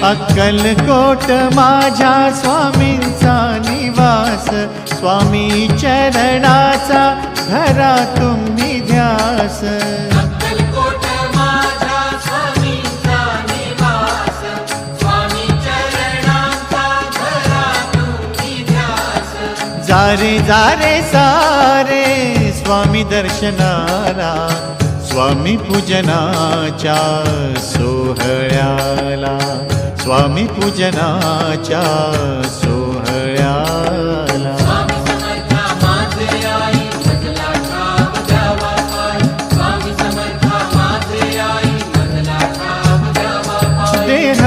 अक्कलकोट माझ्या स्वामींचा निवास, स्वामी चरणाचा धरा तुम्ही ध्यास। अक्कलकोट माझ्या स्वामींचा निवास, स्वामी चरणांचा धरा तुम्ही ध्यास। जारे जारे सारे स्वामी दर्शनाला, स्वामी पूजनाच्या सोहळ्याला, स्वामी पूजनाच्या सोहळ्याला। स्वामी समर्था माझे आई मजला ठाव द्यावा पाय, स्वामी समर्था माझे आई मजला ठाव द्यावा पाय। देह